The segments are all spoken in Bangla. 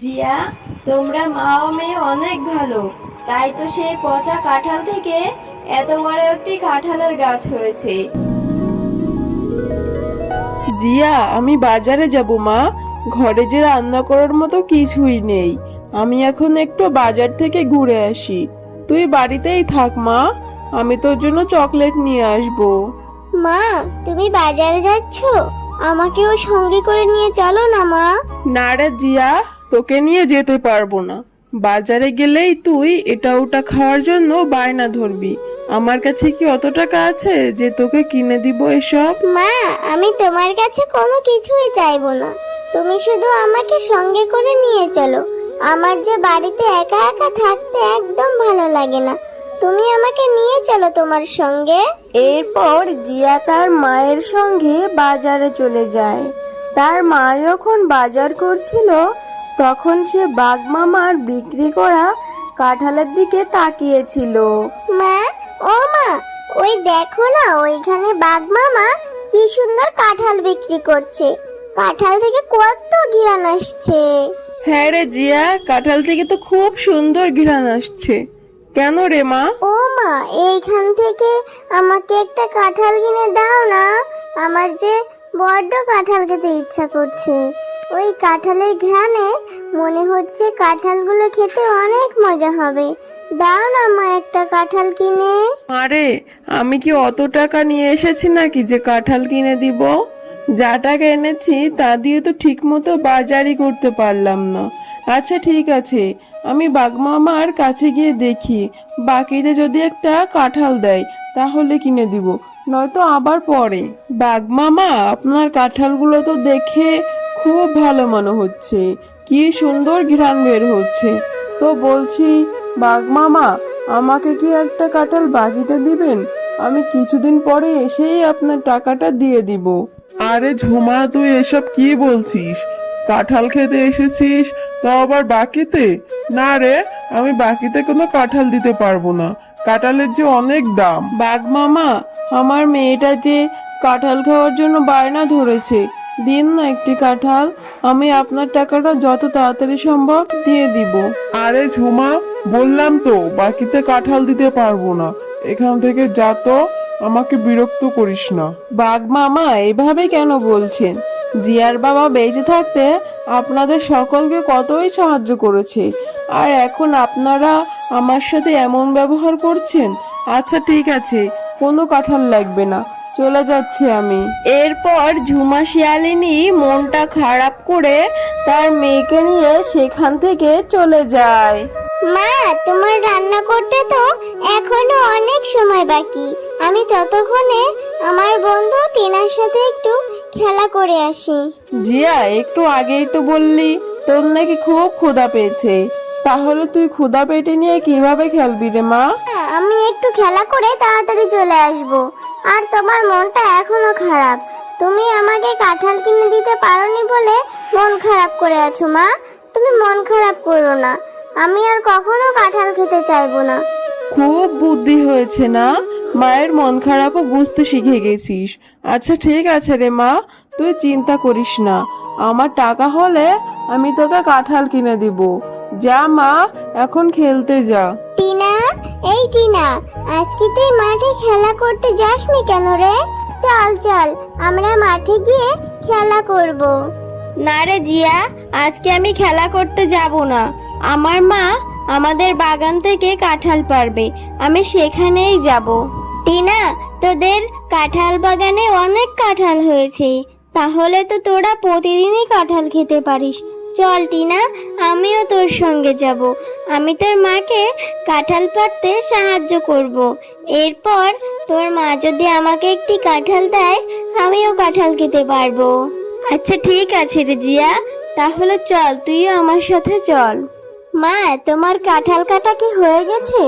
জিয়া, তোমরা মা ও মেয়ে অনেক ভালো। তাই তো সেই পচা কাঁঠাল থেকে এত বড় একটি কাঁঠালের গাছ হয়েছে। জিয়া, আমি বাজারে যাব মা। ঘরে যে রান্না করার মতো কিছুই নেই। আমি এখন একটু বাজার থেকে ঘুরে আসি। তুই বাড়িতেই থাক মা, আমি তোর জন্য চকলেট নিয়ে আসবো। মা, তুমি বাজারে যাচ্ছ? আমাকেও সঙ্গে করে নিয়ে চলো না মা। না রে জিয়া, তোকে নিয়ে যেতে পারবো না। বাজারে গেলেই তুই এটা ওটা খাওয়ার জন্য বায়না ধরবি। আমার কাছে কি অত টাকা আছে যে তোকে কিনে দিব এসব? মা, আমি তোমার কাছে কোনো কিছুই চাইবো না। তুমি শুধু আমাকে সঙ্গে করে নিয়ে চলো। আমার যে বাড়িতে একা একা থাকতে একদম ভালো লাগে না। তুমি আমাকে নিয়ে চলো তোমার সঙ্গে। এরপর জিয়া তার মায়ের সঙ্গে বাজারে চলে যায়। তার মা যখন বাজার করছিল তখন সে বাঘ মামার বিক্রি করা কাঁঠালের দিকে তাকিয়েছিল। মা, ও মা, ওই দেখো না, ওইখানে বাঘ মামা কি সুন্দর কাঁঠাল বিক্রি করছে। কাঁঠাল থেকে কত ঘ্রাণ আসছে। হ্যাঁ রে জিয়া, কাঁঠাল থেকে তো খুব সুন্দর ঘ্রাণ আসছে। কেন রে মা? ও মা, এইখান থেকে আমাকে একটা কাঁঠাল কিনে দাও না। আমার যে বড্ড কাঁঠাল খেতে ইচ্ছা করছে। ওই কাঁঠালের ঘ্রাণে মনে হচ্ছে কাঁঠালগুলো খেতে অনেক মজা হবে। দাও না মা একটা কাঁঠাল কিনে। আরে, আমি কি অত টাকা নিয়ে এসেছি নাকি যে কাঁঠাল কিনে দিব? যা টাকা এনেছি তা দিয়ে তো ঠিক মতো বাজারই করতে পারলাম না। আচ্ছা ঠিক আছে, আমি বাগমামার কাছে গিয়ে দেখি, বাকিতে যদি একটা কাঁঠাল দেয় তাহলে কিনে দিব, নয়তো আবার পরে। বাগমামা, আপনার কাঁঠালগুলো তো দেখে খুব ভালো মনে হচ্ছে। কি সুন্দর ঘ্রাণ বের হচ্ছে। তো বলছি, বাগমামা, আমাকে কি একটা কাঁঠাল বাকিতে দিবেন? আমি কিছুদিন পরে এসেই আপনার টাকাটা দিয়ে দিব। আরে ঝুমা, তুই এসব কি বলছিস? কাঁঠাল খেতে এসেছিস, তাও আবার বাকিতে? না রে, আমি বাকিতে কোনো কাঁঠাল দিতে পারবো না। কাঁঠালের যে অনেক দাম। বাগমামা, আমার মেয়েটা যে কাঁঠাল খাওয়ার জন্য বায়না ধরেছে, দিন না একটি কাঁঠাল। আমি আপনার টাকাটা যত তাড়াতাড়ি সম্ভব দিয়ে দিব। আরে ঝুমা, বললাম তো বাকিতে কাঁঠাল দিতে পারবো না। এখান থেকে যা তো, আমাকে বিরক্ত করিস না। বাগমামা, এভাবে কেন বলছেন? জিয়ার বাবা বেঁচে থাকতে আপনাদের সকলকে কতই সাহায্য করেছে, আর এখন আপনারা আমার সাথে এমন ব্যবহার করছেন। আচ্ছা ঠিক আছে, কোনো কাঁঠাল লাগবে না, চলে যাচ্ছি আমি। এরপর ঝুমা শিয়ালিনী মনটা খারাপ করে তার মেয়েকে নিয়ে সেখান থেকে চলে যায়। মা, তোমার রান্না করতে তো এখনো অনেক সময় বাকি। আমি ততক্ষণে আমার বন্ধু টিনার সাথে একটু খেলা করে আসি। জিয়া, একটু আগেই তো বললি তোর নাকি খুব ক্ষুধা পেয়েছে। তাহলে তুই ক্ষুধা পেটে নিয়ে কিভাবে খেলবি রে মা? আমি একটু খেলা করে তাড়াতাড়ি চলে আসব। আর তোমার মনটা এখনো খারাপ। তুমি আমাকে কাঁঠাল কিনে দিতে পারোনি বলে মন খারাপ করে আছো মা। তুমি মন খারাপ করো না। আমি আর কখনো কাঁঠাল খেতে চাইবো না। খুব বুদ্ধি হয়েছে না? মায়ের মন খারাপও বুঝতে শিখে গেছিস। আচ্ছা ঠিক আছে রে মা, তুই চিন্তা করিস না। আমার টাকা হলে আমি তোকে কাঁঠাল কিনে দিব। যা মা, এখন খেলতে যা। টিনা, এই টিনা, আজকে তুই মাঠে খেলা করতে যাসনি কেন রে? চল চল, আমরা মাঠে গিয়ে খেলা করব। না রে জিয়া, আজকে আমি খেলা করতে যাব না। আমার মা আমাদের বাগান থেকে কাঁঠাল পারবে, আমি সেখানেই যাব। টিনা, তোদের কাঁঠাল বাগানে অনেক কাঁঠাল হয়েছে। তাহলে তো তোরা প্রতিদিনই কাঁঠাল খেতে পারিস। চল টিনা, আমিও তোর সঙ্গে যাব। আমি তোর মাকে কাঁঠাল পাড়তে সাহায্য করব। এরপর তোর মা যদি আমাকে একটি কাঁঠাল দেয়, আমিও কাঁঠাল খেতে পারবো। আচ্ছা ঠিক আছে রে জিয়া, তাহলে চল, তুইও আমার সাথে চল। মা, তোমার কাঁঠাল কাটা কি হয়ে গেছে?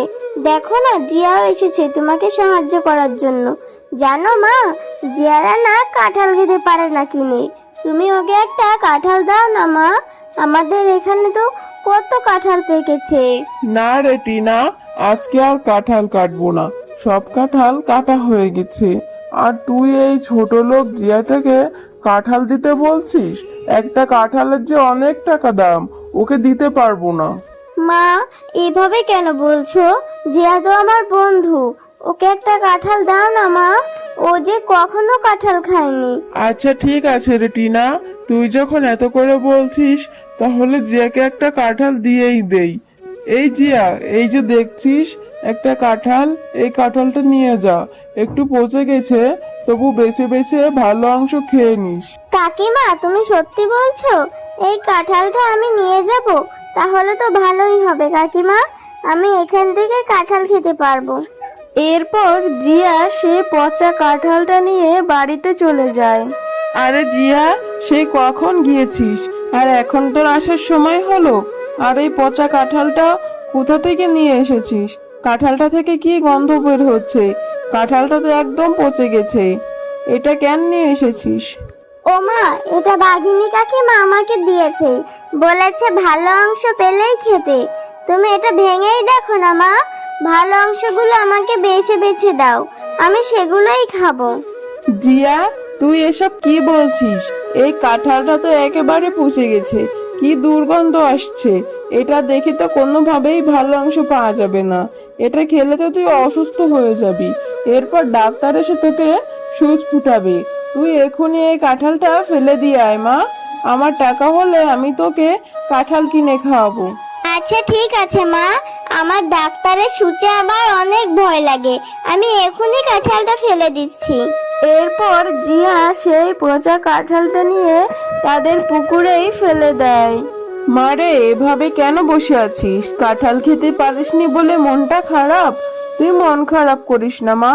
দেখো না, জিয়াও এসেছে তোমাকে সাহায্য করার জন্য। জানো মা, জিয়ারা না কাঁঠাল খেতে পারে না কিনে। তুমি ওকে একটা কাঁঠাল দাও না মা। আমাদের এখানে তো কত কাঁঠাল পেকেছে। না রে টিনা, আজকে আর কাঁঠাল কাটবো না। সব কাঁঠাল কাটা হয়ে গেছে। আর তুই এই ছোট লোক জিয়াটাকে কাঁঠাল দিতে বলছিস? একটা কাঁঠালের যে অনেক টাকা দাম। ওকে দিতে পারবো না। মা, এভাবে কেন বলছো? জিয়া তো আমার বন্ধু, ওকে একটা কাঁঠাল দাও না মা, ও যে কখনো কাঁঠাল খায়নি। আচ্ছা ঠিক আছে রে টিনা, তুই যখন এত করে বলছিস তাহলে জিয়াকে একটা কাঁঠাল দিয়েই দেই। এই জিয়া, এই যে দেখছিস একটা কাঁঠাল, এই কাঁঠালটা নিয়ে যা। একটু পচে গেছে, তবু বেছে বেছে ভালো অংশ খেয়ে নিস। কাকিমা, তুমি সত্যি বলছো? এই কাঁঠালটা আমি নিয়ে যাব? তাহলে তো ভালোই হবে কাকিমা, আমি এখান থেকে কাঁঠাল খেতে পারবো। এরপর জিয়া সে পচা কাঁঠালটা নিয়ে বাড়িতে চলে যায়। আরে জিয়া, সেই কখন গিয়েছিস আর এখন তোর আসার সময় হলো? আর এই পচা কাঁঠালটা কোথা থেকে নিয়ে এসেছিস? কাঁঠালটা থেকে কি গন্ধ বের হচ্ছে? কাঁঠালটা তো একদম পচে গেছে। এটা কেন নিয়ে এসেছিস? ও মা, এটা বাঘিনী কাকিমা আমাকে দিয়েছে, বলেছে ভালো অংশ পেলেই খেতে। তুমি এটা ভেঙেই দেখো না মা, ভালো অংশগুলো আমাকে বেছে বেছে দাও, আমি সেগুলোই খাবো। জিয়া, তুই এসব কি বলছিস? এই কাঁঠালটা তো একেবারে পচে গেছে, কি দুর্গন্ধ আসছে। এটা দেখে তো কোনোভাবেই ভালো অংশ পাওয়া যাবে না। এটা খেলে তো তুই অসুস্থ হয়ে যাবি, এরপর ডাক্তার এসে তোকে সুচ ফুটাবে। তুই এখনই এই কাঁঠালটা ফেলে দিয়ে আয় মা, আমার টাকা হলে আমি তোকে কাঁঠাল কিনে খাওয়াবো। আচ্ছা ঠিক আছে মা, আমার ডাক্তারের সূচে আবার অনেক ভয় লাগে, আমি এখনই কাঁঠালটা ফেলে দিচ্ছি। এরপর জিয়া সেই পচা কাঁঠালটা নিয়ে তাদের পুকুরেই ফেলে দেয়। মারে, এভাবে কেন বসে আছিস? কাঁঠাল খেতে পারিসনি বলে মনটা খারাপ? তুই মন খারাপ করিস না মা,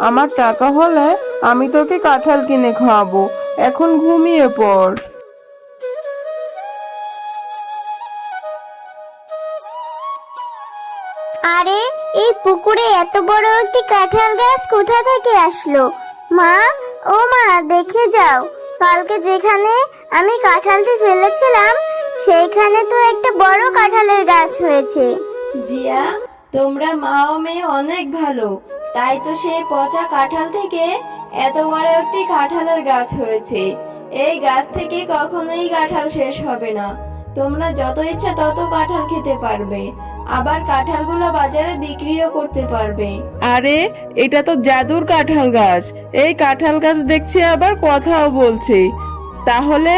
আমার টাকা হলে আমি তোকে কাঁঠাল কিনে খাওয়াবো। এখন ঘুমিয়ে পড়। আরে, এই পুকুরে এত বড় একটি কাঁঠাল গাছ কোথা থেকে আসলো? মা, ও মা, দেখে যাও, কালকে যেখানে আমি কাঁঠালটি ফেলেছিলাম সেইখানে তো একটা বড় কাঁঠালের গাছ হয়েছে। জিয়া, তোমরা মা ও মেয়ে অনেক ভালো, তাই তো সেই পচা কাঁঠাল থেকে এত বড় একটি কাঁঠালের গাছ হয়েছে। এই গাছ থেকে কখনোই কাঁঠাল শেষ হবে না, তোমরা যত ইচ্ছা তত কাঁঠাল খেতে পারবে, আবার কাঁঠালগুলো বাজারে বিক্রিও করতে পারবে। আরে, এটা তো জাদুর কাঁঠাল গাছ। এই কাঁঠাল গাছ দেখছি আবার কথাও বলছে। তাহলে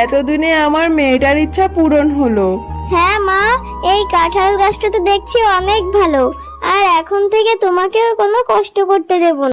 এতদিনে আমার মেয়েটার ইচ্ছা পূরণ হলো। হ্যাঁ মা, এই কাঁঠাল গাছটা তো দেখছি অনেক ভালো, আর এখন থেকে তোমাকেও কোনো কষ্ট করতে দেব না।